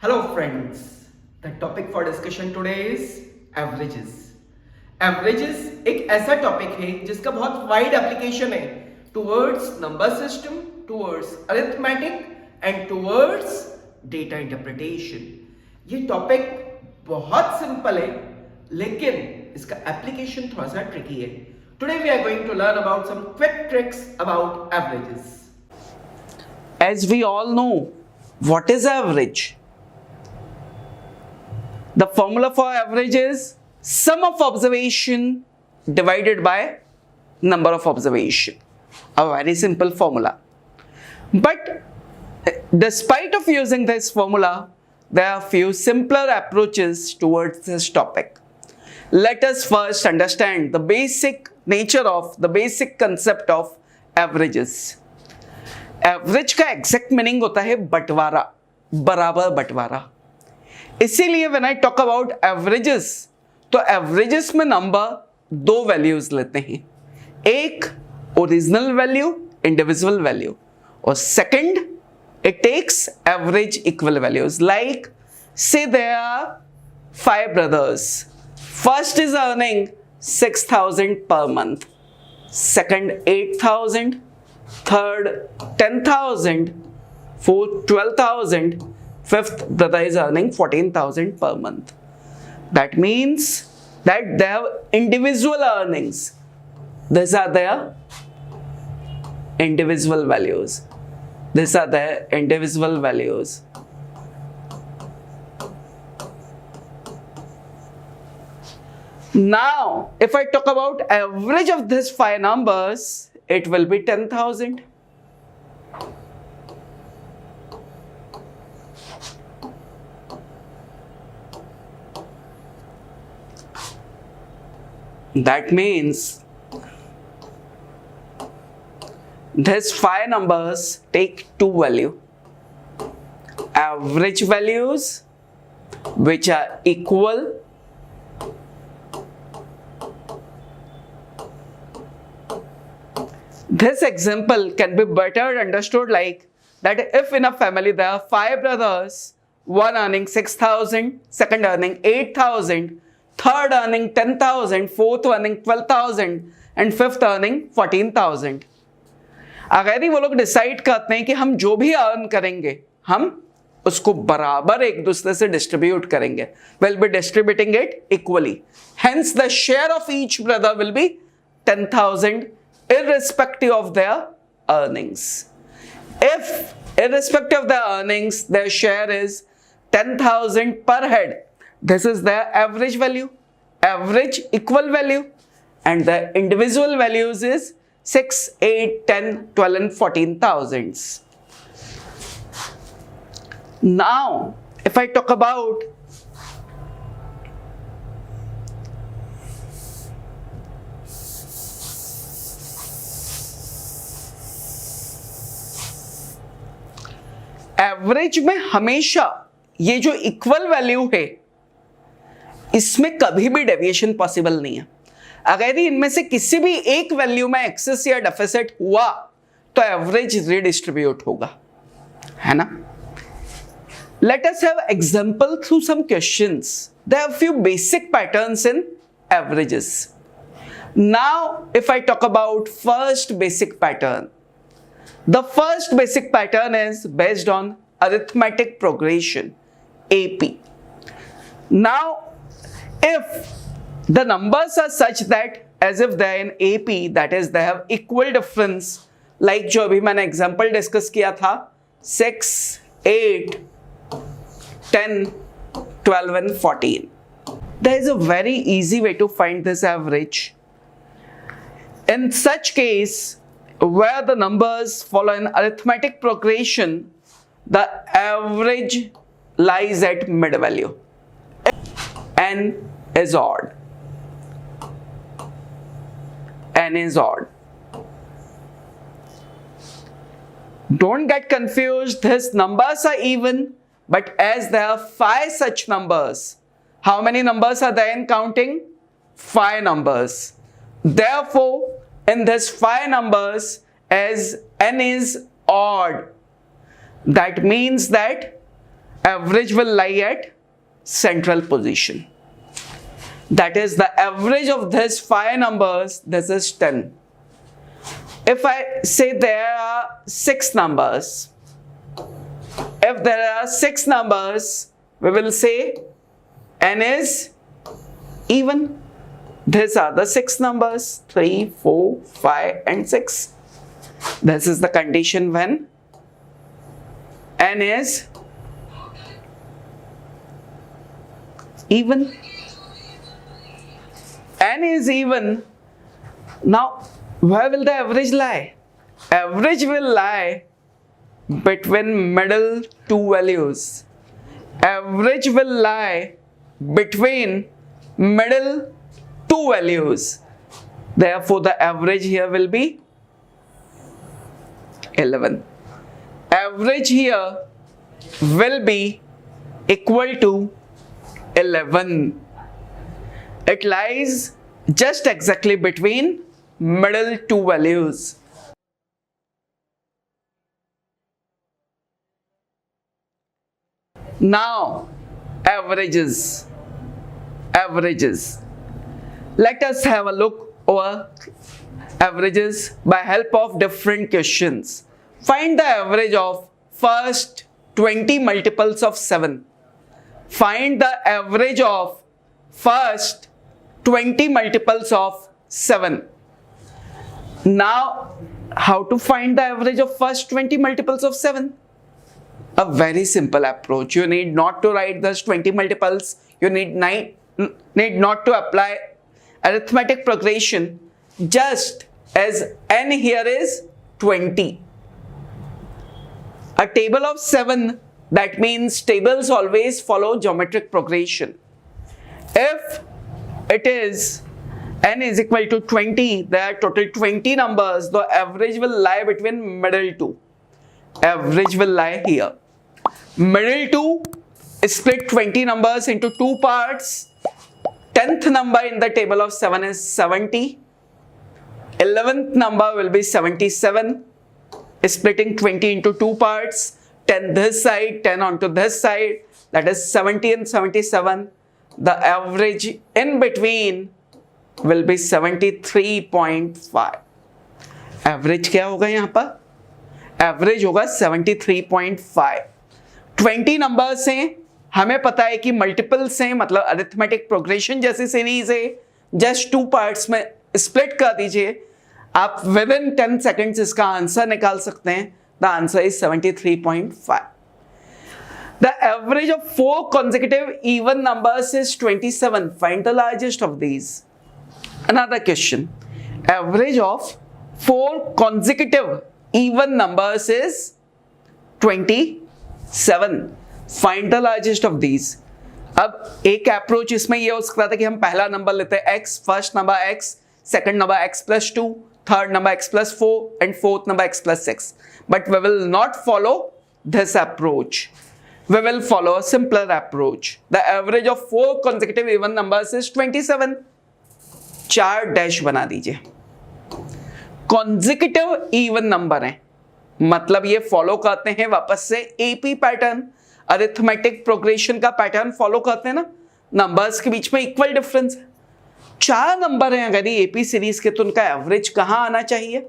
Hello friends, the topic for discussion today is averages. Averages एक ऐसा topic है जिसका बहुत वाइड एप्लीकेशन है towards number system, towards arithmetic and towards data interpretation. ये topic बहुत सिंपल है लेकिन इसका एप्लीकेशन थोड़ा सा ट्रिकी है. Today we are going to learn about some quick tricks about averages. As we all know, what is average? The formula for average is sum of observation divided by number of observation. A very simple formula. But despite of using this formula, there are few simpler approaches towards this topic. Let us first understand the basic nature of the basic concept of averages. Average का exact meaning होता है बंटवारा, बराबर बंटवारा. इसीलिए when I talk about averages, तो averages में number दो वैल्यूज लेते हैं. एक ओरिजिनल वैल्यू, इंडिविजुअल वैल्यू, और second it takes average equal values. Like say there are 5 brothers. First is earning 6,000 per month, second 8,000, third 10,000, fourth 12,000, fifth brother is earning 14,000 per month. That means that they have individual earnings. These are their individual values. These are their individual values. Now, if I talk about average of these 5 numbers, it will be 10,000. That means these 5 numbers take 2 value. Average values which are equal This example can be better understood like that if in a family there are 5 brothers, one earning 6,000, second earning 8,000, third earning 10,000, fourth earning 12,000 and fifth earning 14,000. अगर ही वो लोग decide करते हैं कि हम जो भी earn करेंगे हम उसको बराबर एक दूसरे से डिस्ट्रीब्यूट करेंगे, we'll be distributing it equally. Hence the share of each brother will be 10,000 irrespective of their earnings. If irrespective of their earnings their share is 10,000 per head, this is their average value, average equal value, and the individual values is 6, 8, 10, 12 and 14,000. Now if I talk about average में हमेशा ये जो equal value है इसमें कभी भी deviation possible नहीं है. अगर इनमें से किसी भी एक वैल्यू में एक्सेस या डेफिसिट हुआ तो एवरेज रीडिस्ट्रीब्यूट होगा, है ना. Let us have example through some questions. There are few basic patterns in averages. Now if I talk about first basic pattern, the first basic pattern is based on arithmetic progression, AP. Now, if the numbers are such that as if they are in AP, that is they have equal difference, like जो अभी मैंने example discuss किया था 6, 8, 10, 12 and 14. There is a very easy way to find this average. In such case, where the numbers follow an arithmetic progression, the average lies at mid value. N is odd. N is odd. Don't get confused, these numbers are even, but as there are 5 such numbers, how many numbers are there in counting? 5 numbers. Therefore, in this 5 numbers, as n is odd, that means that average will lie at central position. That is the average of these 5 numbers, this is 10. If I say there are 6 numbers, if there are 6 numbers, we will say n is even. These are the 6 numbers, 3, 4, 5 and 6. This is the condition when n is even. N is even. Now, where will the average lie? Average will lie between middle 2 values. Average will lie between middle 2 values. Therefore, the average here will be 11. Average here will be equal to 11. It lies just exactly between middle 2 values. Now, averages. Let us have a look over averages by help of different questions. Find the average of first 20 multiples of 7. Find the average of first 20 multiples of 7. Now, how to find the average of first 20 multiples of 7? A very simple approach. You need not to write those 20 multiples. You need not to apply arithmetic progression. Just as n here is 20. A table of 7, that means tables always follow geometric progression. If it is n is equal to 20, there are total 20 numbers, the average will lie between middle 2. Average will lie here. Middle 2 split 20 numbers into 2 parts. 10th number in the table of 7 is 70. 11th number will be 77. Splitting 20 into 2 parts. 10 this side, 10 onto this side. That is 70 and 77. The average in between will be 73.5. Average क्या होगा यहाँ पर? Average होगा 73.5. 20 numbers हैं, हमें पता है कि मल्टीपल्स हैं, मतलब अरिथमेटिक प्रोग्रेशन जैसी सीरीज है. जस्ट 2 पार्ट्स में स्प्लिट कर दीजिए, आप विद इन 10 सेकेंड्स इसका आंसर निकाल सकते हैं. The answer is 73.5. The average of 4 consecutive even numbers is 27. Find the largest of these. Another question. Average of 4 consecutive even numbers is 27. Find the largest of these. अब एक approach इसमें यह हो सकता था कि हम पहला नंबर लेते हैं x, first number x, second number x plus 2, third number x plus 4 and fourth number x plus 6. But we will not follow this approach. We will follow a simpler approach. The average of 4 consecutive even numbers is 27. 4 dash बना दीजिए. Consecutive even number है, मतलब ये follow करते हैं वापस से AP pattern, arithmetic progression का पैटर्न फॉलो करते हैं ना. नंबर्स के बीच में इक्वल डिफरेंस है. 4 नंबर हैं अगर ये AP सीरीज के, तो उनका एवरेज कहां आना चाहिए?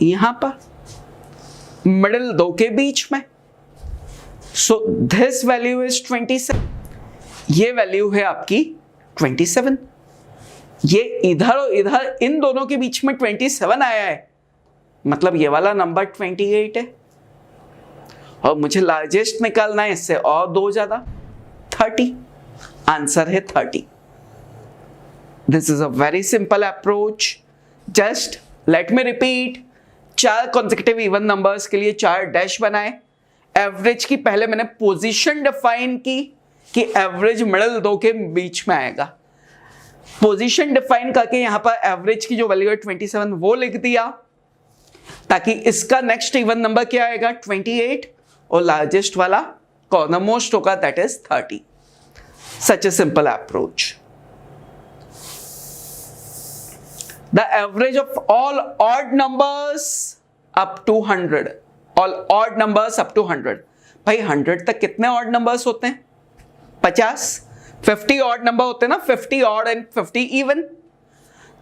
यहां पर मिडिल 2 के बीच में. So this value is 27. ये वैल्यू है आपकी 27. ये इधर और इधर इन दोनों के बीच में 27 आया है, मतलब ये वाला नंबर 28 है. और मुझे लार्जेस्ट निकालना है, इससे और 2 ज्यादा, 30. आंसर है 30. This is a very simple approach. Just let me repeat. 4 consecutive even numbers के लिए 4 डैश बनाए. एवरेज की पहले मैंने पोजीशन डिफाइन की कि एवरेज मिडिल 2 के बीच में आएगा. पोजीशन डिफाइन करके यहां पर एवरेज की जो वैल्यू है 27 वो लिख दिया, ताकि इसका नेक्स्ट इवन नंबर क्या आएगा? 28. और लार्जेस्ट वाला कॉर्नर मोस्ट होगा, that is 30. Such a simple approach. The average of all odd numbers up to 100. All odd numbers up to 100. भाई 100 तक कितने ऑड नंबर्स होते हैं? 50. 50 ऑड नंबर होते हैं ना, 50 ऑड एंड 50 इवन.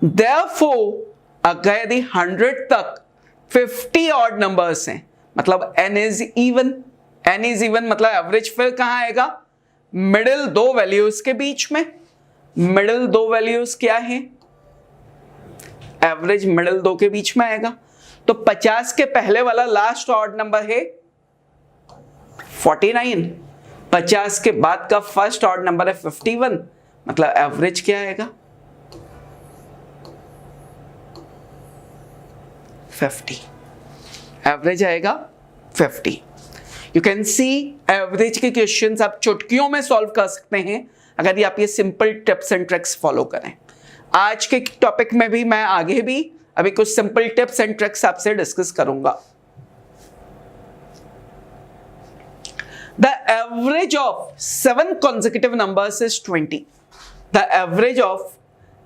देयरफॉर अगर यदि 100 तक 50 ऑड नंबर्स हैं, मतलब n is even. n is even मतलब एवरेज फिर कहां आएगा? मिडिल दो वैल्यूज के बीच में. मिडिल दो वैल्यूज क्या है? एवरेज मिडिल दो के बीच में आएगा. तो 50 के पहले वाला लास्ट ऑड नंबर है 49. 50 के बाद का फर्स्ट ऑड नंबर है 51, मतलब एवरेज क्या आएगा? 50. एवरेज आएगा 50. यू कैन सी एवरेज के क्वेश्चंस आप चुटकियों में सॉल्व कर सकते हैं अगर आप ये simple tips and tricks follow करें. आज के टॉपिक में भी मैं आगे भी अभी कुछ सिंपल टिप्स एंड ट्रिक्स आपसे डिस्कस करूंगा. The average of 7 consecutive numbers is 20. The average of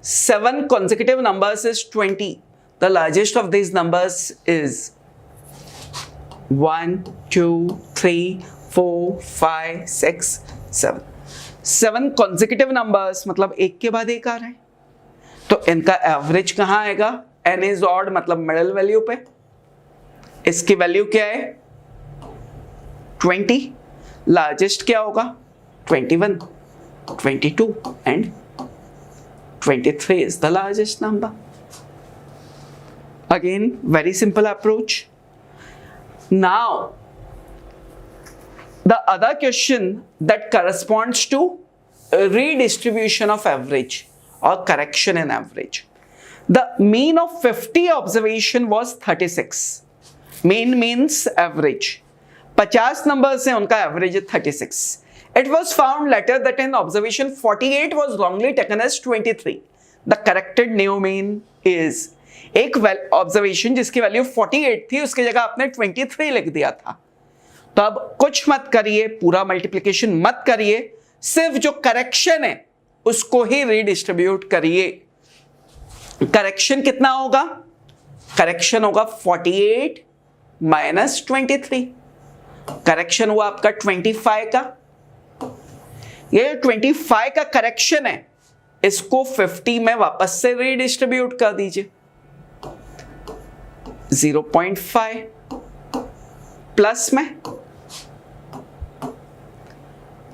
7 consecutive numbers is 20. The largest of these numbers is 1, 2, 3, 4, 5, 6, 7. 7 consecutive numbers मतलब एक के बाद एक आ रहे हैं, तो इनका एवरेज कहां आएगा? n is odd मतलब मिडिल वैल्यू पे. इसकी वैल्यू क्या है? 20. लार्जेस्ट क्या होगा? 21, 22 and 23 is the largest number. Again, very simple approach. Now, the other question that corresponds to redistribution of average or correction in average. The mean of 50 observation was 36. Mean means average. 50 numbers हैं, उनका average है 36. It was found later that in observation 48 was wrongly taken as 23. The corrected new mean is. एक observation जिसकी value 48 थी उसकी जगह आपने 23 लिख दिया था. तो अब कुछ मत करिए, पूरा मल्टीप्लिकेशन मत करिए, सिर्फ जो करेक्शन है उसको ही रीडिस्ट्रीब्यूट करिए. करेक्शन कितना होगा? करेक्शन होगा 48 माइनस 23. करेक्शन हुआ आपका 25 का. ये 25 का करेक्शन है, इसको 50 में वापस से रीडिस्ट्रीब्यूट कर दीजिए. 0.5 प्लस में,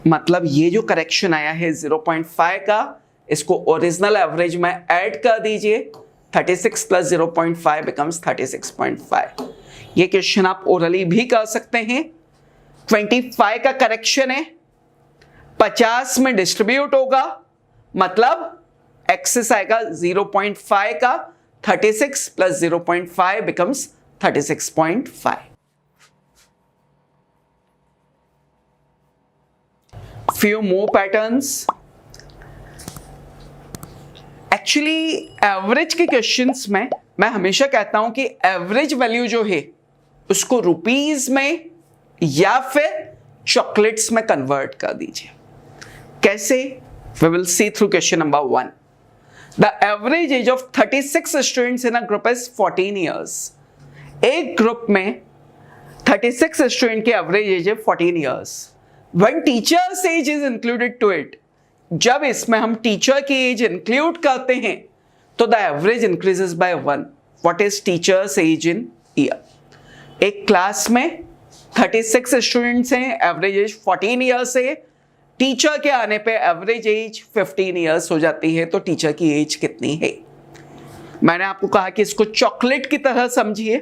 मतलब ये जो करेक्शन आया है 0.5 का, इसको ओरिजिनल एवरेज में ऐड कर दीजिए. 36 प्लस 0.5 बिकम्स 36.5. ये क्वेश्चन आप ओरली भी कर सकते हैं. 25 का करेक्शन है, 50 में डिस्ट्रीब्यूट होगा, मतलब एक्सेस आएगा 0.5 का. 36 plus 0.5 becomes 36.5. Few more patterns. Actually average के क्वेश्चंस में मैं हमेशा कहता हूं कि एवरेज वैल्यू जो है उसको रुपीज में या फिर चॉकलेट्स में कन्वर्ट कर दीजिए. कैसे? We will see through question number 1. The average age of 36 students in a group is 14 years. एक ग्रुप में 36 स्टूडेंट की एवरेज एज है 14 years. When teacher's age is included to it, जब इसमें हम टीचर की एज इंक्लूड करते हैं तो the average increases by 1. What is teacher's age in year? एक क्लास में 36 स्टूडेंट्स हैं, एवरेज एज 14 ईयर्स है. टीचर के आने पे एवरेज एज 15 ईयर्स हो जाती है, तो टीचर की एज कितनी है? मैंने आपको कहा कि इसको चॉकलेट की तरह समझिए.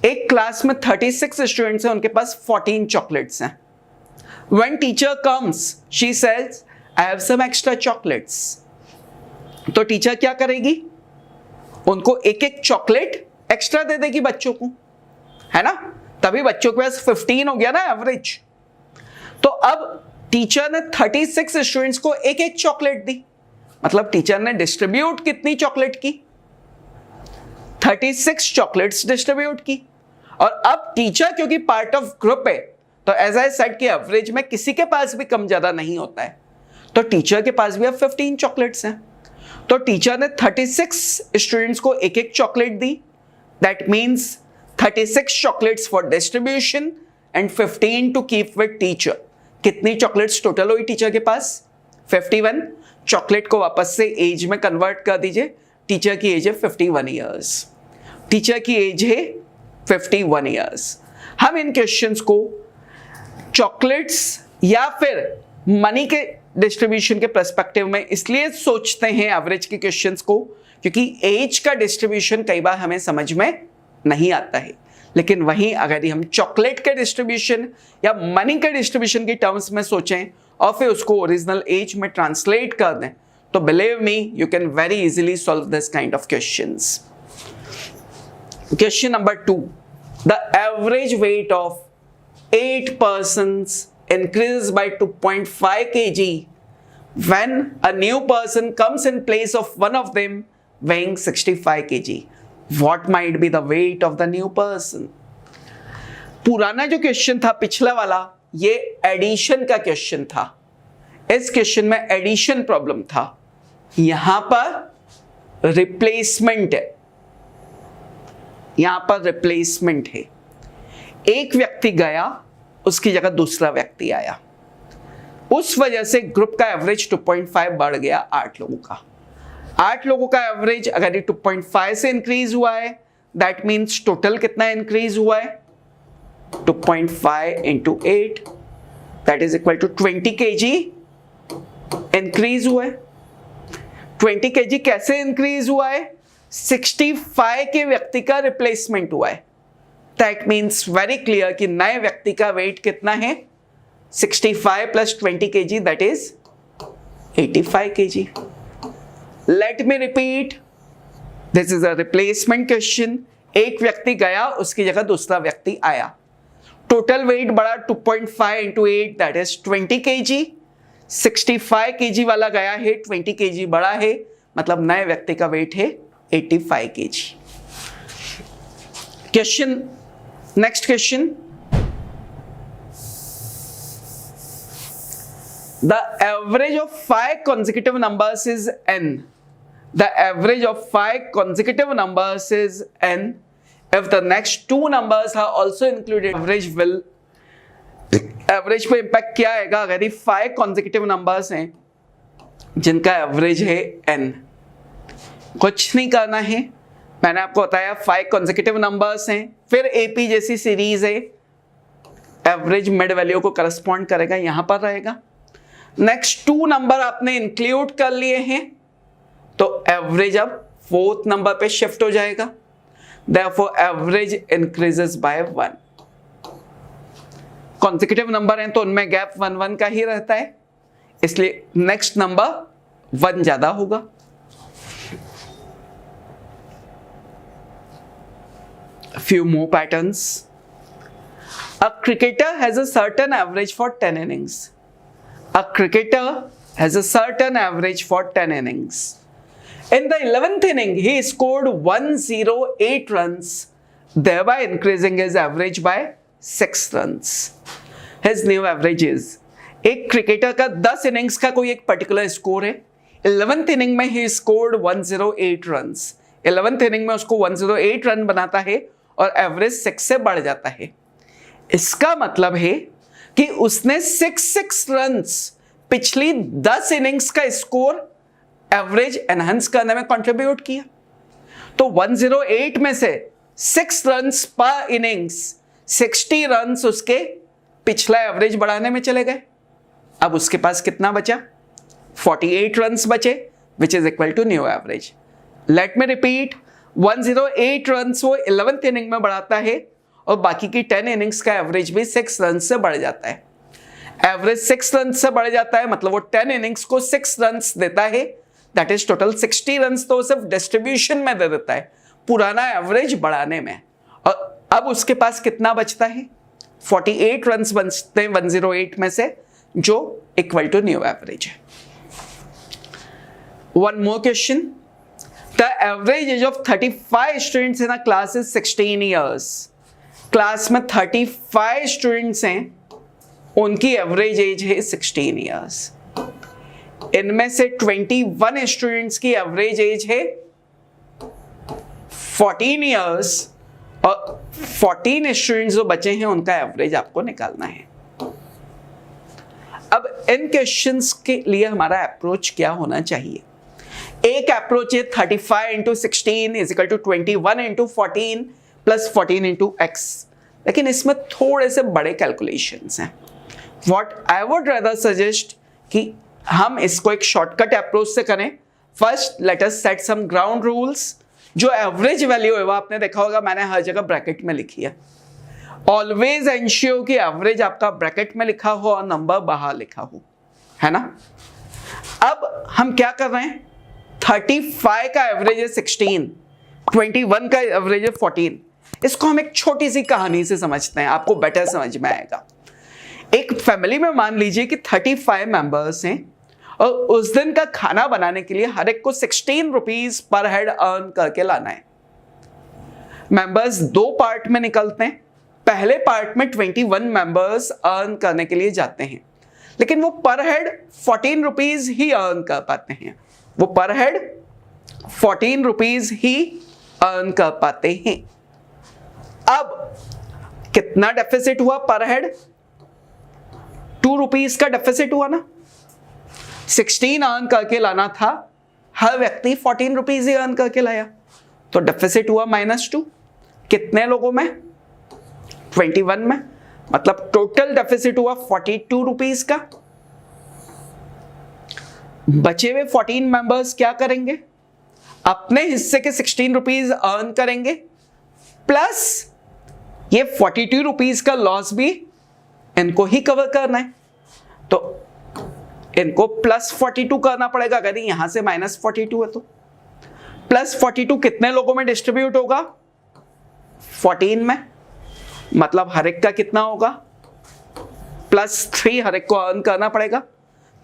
एक क्लास में 36 स्टूडेंट्स हैं, उनके पास 14 चॉकलेट्स हैं. When teacher comes, she says, I have some extra chocolates. तो टीचर क्या करेगी? उनको एक एक चॉकलेट एक्स्ट्रा दे देगी बच्चों को, है ना? तभी बच्चों के पास 15 हो गया ना एवरेज. तो अब टीचर ने 36 स्टूडेंट्स को एक एक चॉकलेट दी, मतलब टीचर ने डिस्ट्रीब्यूट कितनी चॉकलेट की? 36 चॉकलेट्स डिस्ट्रीब्यूट की. और अब टीचर क्योंकि पार्ट ऑफ ग्रुप है, तो एज आई सेड कि एवरेज में किसी के पास भी कम ज्यादा नहीं होता है, तो टीचर के पास भी अब 15 चॉकलेट्स हैं. तो टीचर ने 36 स्टूडेंट्स को एक एक चॉकलेट दी. That means 36 chocolates for distribution and 15 to keep with teacher. कितनी चॉकलेट्स टोटल हुई टीचर के पास? 51। चॉकलेट को वापस से एज में कन्वर्ट कर दीजिए। टीचर की एज है 51 ईयर्स। टीचर की एज है 51 ईयर्स। हम इन क्वेश्चंस को चॉकलेट्स या फिर मनी के डिस्ट्रीब्यूशन के पर्सपेक्टिव में इसलिए सोचते हैं एवरेज के क्वेश्चंस को, क्योंकि एज का डिस्ट्रीब्यूशन कई बार हमें समझ में नहीं आता है। लेकिन वहीं अगर हम चॉकलेट के डिस्ट्रीब्यूशन या मनी के डिस्ट्रीब्यूशन की टर्म्स में सोचें और फिर उसको ओरिजिनल एज में ट्रांसलेट कर दें, तो believe me you can very easily solve this kind of questions. Question number 2, the average weight of 8 persons increases by 2.5 kg when a new person comes in place of one of them weighing 65 kg. What might be the weight of the new person? पुराना जो question था पिछला वाला, ये addition का question था। इस question में एडिशन प्रॉब्लम था, यहां पर रिप्लेसमेंट है। यहां पर रिप्लेसमेंट है। एक व्यक्ति गया, उसकी जगह दूसरा व्यक्ति आया, उस वजह से ग्रुप का एवरेज 2.5 बढ़ गया 8 लोगों का। 8 लोगों का एवरेज अगर ये 2.5 से इंक्रीज हुआ है, दैट मीन्स टोटल कितना इंक्रीज हुआ है? 2.5 into 8 that is equal to 20 kg increase हुआ है। 20 kg कैसे इंक्रीज हुआ है? 65 के व्यक्ति का रिप्लेसमेंट हुआ है। दैट मीन्स वेरी क्लियर कि नए व्यक्ति का वेट कितना है? 65 plus 20 kg that is 85 kg। Late me repeat, this is a replacement question. एक व्यक्ति गया, उसकी जगह दूसरा व्यक्ति आया, टोटल वेट बढ़ा 2.5 into 8 that is 20 kg। 65 kg वाला गया है, 20 kg बढ़ा है, मतलब नए व्यक्ति का वेट है 85 kg। Question, next question, the average of 5 consecutive numbers is n. The average of 5 consecutive numbers is n. If the next 2 numbers are also included, average पे impact क्या आएगा? अगर ये 5 consecutive numbers हैं जिनका एवरेज है n, कुछ नहीं करना है, मैंने आपको बताया 5 consecutive numbers हैं, फिर AP जैसी सीरीज है, एवरेज मिड वैल्यू को करस्पॉन्ड करेगा, यहां पर रहेगा। नेक्स्ट 2 नंबर आपने इंक्लूड कर लिए हैं, तो एवरेज अब 4th नंबर पे शिफ्ट हो जाएगा। Therefore average increases by 1। Consecutive number हैं तो उनमें गैप 1-1 का ही रहता है, इसलिए नेक्स्ट नंबर 1 ज्यादा होगा। Few more patterns. A cricketer has a certain average for 10 innings. A cricketer has a certain average for 10 innings. In the 11th inning, he scored 108 runs, thereby increasing his average by 6 runs. His new average is, एक cricketer का 10 innings का कोई एक particular score है, 11th inning में he scored 108 runs. 11th inning में उसको 108 run बनाता है और एवरेज 6 से बढ़ जाता है। इसका मतलब है कि उसने 6 रन्स पिछली 10 इनिंग्स का स्कोर एवरेज एनहांस करने में कंट्रीब्यूट किया। तो 108 में से 6 रन्स पर इनिंग्स, 60 रन्स उसके पिछला एवरेज बढ़ाने में चले गए। अब उसके पास कितना बचा? 48 रन्स बचे, which is equal to new average. Let me repeat, 108 runs वो 11th इनिंग में बढ़ाता है और बाकी की 10 इनिंग्स का एवरेज भी 6 रन से बढ़ जाता है। एवरेज 6 रन से बढ़ जाता है, मतलब वो 10 इनिंग्स को 6 रन देता है, दैट इज टोटल 60 रन तो सिर्फ डिस्ट्रीब्यूशन में दे देता है, पुराना एवरेज बढ़ाने में। और अब उसके पास कितना बचता है? 48 रन बचते हैं 108 में से, जो इक्वल टू न्यू एवरेज है। One more question, the average age of 35 students in a class is 16 years. Class में 35 स्टूडेंट्स हैं, उनकी एवरेज एज है 16 ईयर्स। इनमें से 21 स्टूडेंट्स की एवरेज एज है 14 ईयर्स और 14 स्टूडेंट्स जो बचे हैं उनका एवरेज आपको निकालना है। अब इन क्वेश्चंस के लिए हमारा अप्रोच क्या होना चाहिए? एक अप्रोच है 35 into 16 is equal to 21 into 14 plus 14 into x, लेकिन इसमें थोड़े से बड़े कैलकुलेशंस हैं। What I would rather suggest कि हम इसको एक शॉर्टकट अप्रोच से करें। First let us set some ground rules. जो एवरेज वैल्यू है वो आपने देखा होगा मैंने हर जगह ब्रैकेट में लिखी है। ऑलवेज एंश्योर कि एवरेज आपका ब्रैकेट में लिखा हो और नंबर बाहर लिखा हो, है ना। अब हम क्या कर रहे हैं, 35 का एवरेज है 16, 21 का एवरेज है 14। इसको हम एक छोटी सी कहानी से समझते हैं, आपको बेटर समझ में आएगा। एक फैमिली में मान लीजिए कि 35 मेंबर्स हैं और उस दिन का खाना बनाने के लिए हर एक को 16 रुपीज पर हेड अर्न करके लाना है। मेंबर्स दो पार्ट में निकलते हैं। पहले पार्ट में 21 मेंबर्स अर्न करने के लिए जाते हैं, लेकिन वो पर हेड 14 रुपीज ही अर्न कर पाते हैं। वो पर हेड 14 रुपीज ही अर्न कर पाते हैं। अब कितना डेफिसिट हुआ पर हेड? 2 रुपीज का डेफिसिट हुआ ना। 16 अर्न करके लाना था, हर व्यक्ति 14 रुपीज ही अर्न करके लाया, तो डेफिसिट हुआ -2। कितने लोगों में? 21 में। मतलब टोटल डेफिसिट हुआ 42 रुपीज का। बचे हुए 14 मेंबर्स क्या करेंगे? अपने हिस्से के 16 रुपीज अर्न करेंगे, प्लस ये 42 रुपीज का लॉस भी इनको ही कवर करना है, तो इनको +42 करना पड़ेगा। अगर यहां से -42 है तो +42 कितने लोगों में डिस्ट्रीब्यूट होगा? 14 में। मतलब हर एक का कितना होगा? +3 हर एक को अर्न करना पड़ेगा,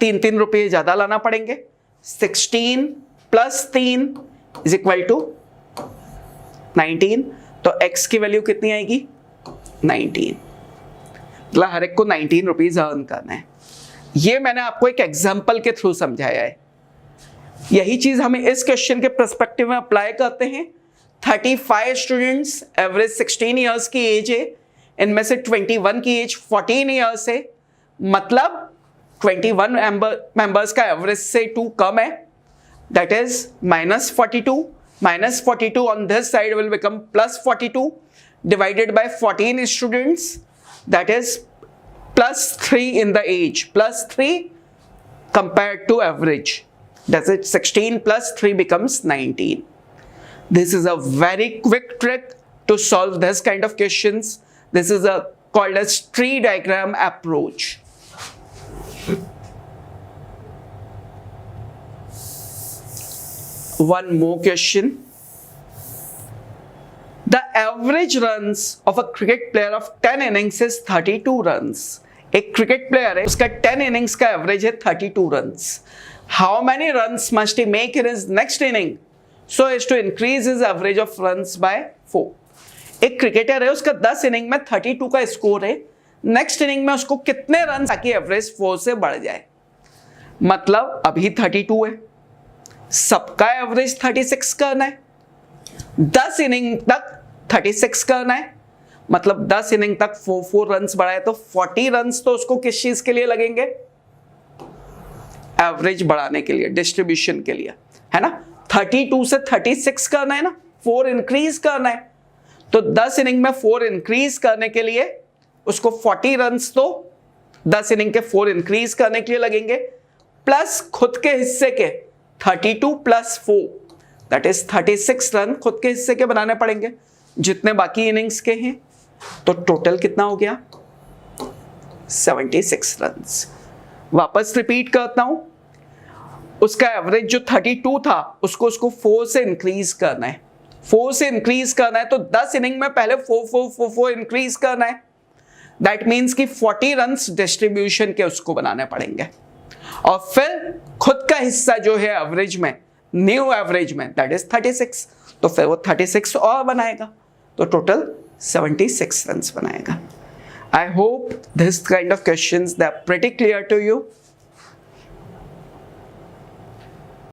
3 रुपये ज्यादा लाना पड़ेंगे। 16 + 3 इज इक्वल टू 19। तो x की वैल्यू कितनी आएगी? 19। मतलब हर एक को 19 रुपीज अर्न करना है। ये मैंने आपको एक एग्जाम्पल के थ्रू समझाया है। यही चीज हमें इस क्वेश्चन के पर्सपेक्टिव में अप्लाई करते हैं। 35 स्टूडेंट्स, एवरेज 16 इयर्स की एज है, इनमें से 21 की एज 14 इयर्स है। मतलब 21 मेंबर्स का एवरेज से 2 कम है, that is -42. -42 on this side will become +42 divided by 14 students, that is +3 in the age, +3 compared to average. That's it, 16 + 3 becomes 19. This is a very quick trick to solve this kind of questions. This is called as tree diagram approach. One more question. The average runs of a cricket player of 10 innings is 32 runs. एक cricket player है, उसका 10 innings का average है 32 runs. How many runs must he make in his next inning so as to increase his average of runs by 4? एक cricketer है, उसका 10 inning में 32 का स्कोर है, नेक्स्ट इनिंग में उसको कितने रन ताकि एवरेज 4 से बढ़ जाए? मतलब अभी 32 है, सबका एवरेज 36 करना है, 10 इनिंग तक 36 करना है। मतलब 10 इनिंग तक 4 रन्स बढ़ाए तो 40 रन्स तो उसको किस चीज के लिए लगेंगे? एवरेज बढ़ाने के लिए, डिस्ट्रीब्यूशन के लिए, है ना। 32 से 36 करना है ना, 4 इंक्रीज करना है, तो 10 इनिंग में 4 इंक्रीज करने के लिए उसको 40 रन्स तो 10 इनिंग के 4 इंक्रीज करने के लिए लगेंगे, प्लस खुद के हिस्से के 32 + 4 दैट इज 36 रन खुद के हिस्से के बनाने पड़ेंगे जितने बाकी इनिंग्स के हैं। तो टोटल कितना हो गया? 76 रन्स। वापस रिपीट करता हूं, उसका एवरेज जो 32 था उसको 4 से इंक्रीज करना है, 4 से इंक्रीज करना है तो 10 इनिंग में पहले 4 इंक्रीज करना है। दैट मीन्स कि 40 रन्स डिस्ट्रीब्यूशन के उसको बनाने पड़ेंगे, और फिर खुद का हिस्सा जो है एवरेज में, न्यू एवरेज में, दैट इज 36, तो फिर वो 36 और बनाएगा, तो टोटल 76 रन्स बनाएगा। I hope this kind of questions, they are pretty clear to you.